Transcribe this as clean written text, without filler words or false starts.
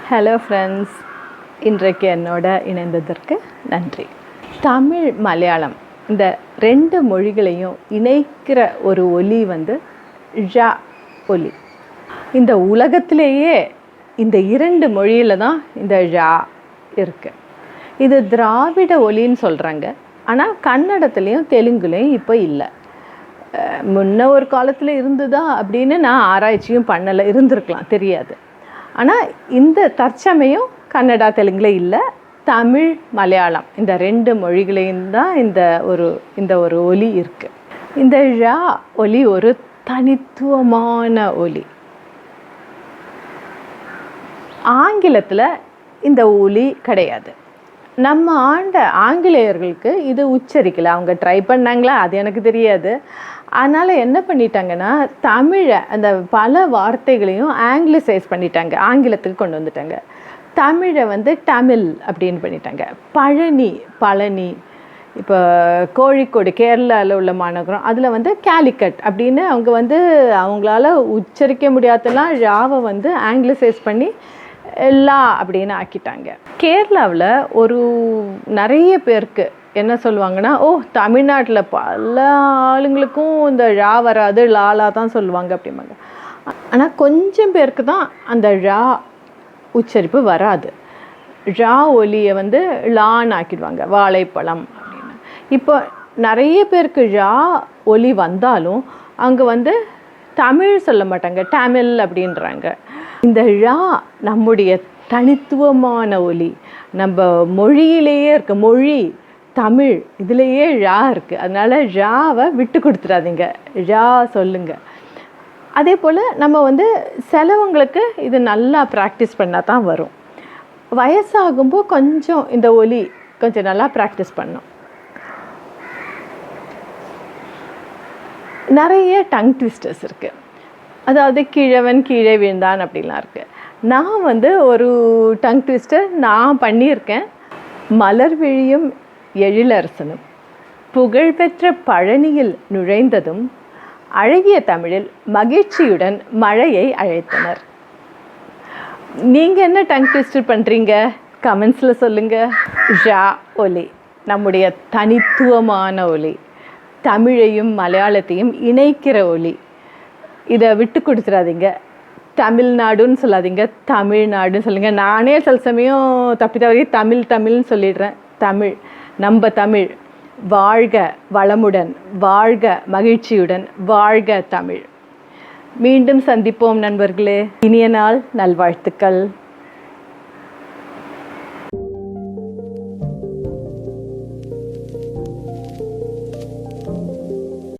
Hello friends, இன்றைக்கு என்னோட இணைந்ததற்கு நன்றி. தமிழ் மலையாளம் இந்த 2 மொழிகளையும் இணைக்கிற ஒரு ஒலி ழ ஒலி. இந்த உலகத்திலேயே இந்த 2 மொழியில் தான் இந்த ழ இருக்குது. இது திராவிட ஒலின்னு சொல்கிறாங்க. ஆனால் கன்னடத்துலேயும் தெலுங்குலேயும் இப்போ இல்லை. முன்ன ஒரு காலத்தில் இருந்துதா அப்படின்னு நான் ஆராய்ச்சியும் பண்ணலை, இருந்திருக்கலாம், தெரியாது. ஆனால் இந்த தற்சமயம் கன்னடா தெலுங்குல இல்லை, தமிழ் மலையாளம் இந்த 2 மொழிகளையும் தான் இந்த ஒரு ஒலி இருக்குது. இந்த ழ ஒலி ஒரு தனித்துவமான ஒலி. ஆங்கிலத்தில் இந்த ஒலி கிடையாது. நம்ம ஆங்கிலேயர்களுக்கு இது உச்சரிக்கலை. அவங்க ட்ரை பண்ணாங்களா அது எனக்கு தெரியாது. அதனால் என்ன பண்ணிட்டாங்கன்னா, தமிழை அந்த பல வார்த்தைகளையும் ஆங்கிலிசைஸ் பண்ணிட்டாங்க, ஆங்கிலத்துக்கு கொண்டு வந்துட்டாங்க. தமிழை தமிழ் அப்படின்னு பண்ணிட்டாங்க. பழனி, இப்போ கோழிக்கோடு கேரளாவில் உள்ள மாநகரம், அதில் கேலிக்கட் அப்படின்னு அவங்க அவங்களால உச்சரிக்க முடியாதெல்லாம் ழாவை ஆங்கிலிசைஸ் பண்ணி எல்லா அப்படின்னு ஆக்கிட்டாங்க. கேரளாவில் நிறைய பேருக்கு என்ன சொல்லுவாங்கன்னா, தமிழ்நாட்டில் பல ஆளுங்களுக்கும் இந்த ழா வராது, லாலா தான் சொல்லுவாங்க அப்படிம்பாங்க. ஆனால் கொஞ்சம் பேருக்கு தான் அந்த ழா உச்சரிப்பு வராது. ழா ஒலியை லான்னு ஆக்கிடுவாங்க, வாழைப்பழம் அப்படின்னு. இப்போ நிறைய பேருக்கு ழா ஒலி வந்தாலும் அவங்க தமிழ் சொல்ல மாட்டாங்க, தமிழ் அப்படின்றாங்க. இந்த ழா நம்முடைய தனித்துவமான ஒலி. நம்ம மொழியிலேயே இருக்க மொழி தமிழ், இதுலேயே ழா இருக்குது. அதனால் ழாவை விட்டு கொடுத்துடாதீங்க, ழா சொல்லுங்கள். அதே போல் நம்ம சிலவங்களுக்கு இது நல்லா ப்ராக்டிஸ் பண்ணால் தான் வரும். வயசாகும்போது கொஞ்சம் இந்த ஒலி கொஞ்சம் நல்லா ப்ராக்டிஸ் பண்ணணும். நிறைய டங் ட்விஸ்டர்ஸ் இருக்குது. அதாவது கிழவன் கீழே விழுந்தான் அப்படின்லாம் இருக்குது. நான் ஒரு டங் ட்விஸ்டர் நான் பண்ணியிருக்கேன். மலர் விழியும் எழிலரசனும் புகழ்பெற்ற பழனியில் நுழைந்ததும் அழகிய தமிழில் மகிழ்ச்சியுடன் மழையை அழைத்தனர். நீங்கள் என்ன டங் ட்விஸ்டர் பண்ணுறீங்க? கமெண்ட்ஸில் சொல்லுங்கள். ழ ஒலி நம்முடைய தனித்துவமான ஒலி, தமிழையும் மலையாளத்தையும் இணைக்கிற ஒலி. இதை விட்டு கொடுத்துடாதீங்க. தமிழ்நாடுன்னு சொல்லாதீங்க, தமிழ்நாடுன்னு சொல்லுங்கள். நானே சில சமயம் தவறி தமிழ்னு சொல்லிடுறேன். தமிழ், நம்ம தமிழ். வாழ்க வளமுடன், வாழ்க மகிழ்ச்சியுடன், வாழ்க தமிழ். மீண்டும் சந்திப்போம் நண்பர்களே. இனிய நாள் நல்வாழ்த்துக்கள்.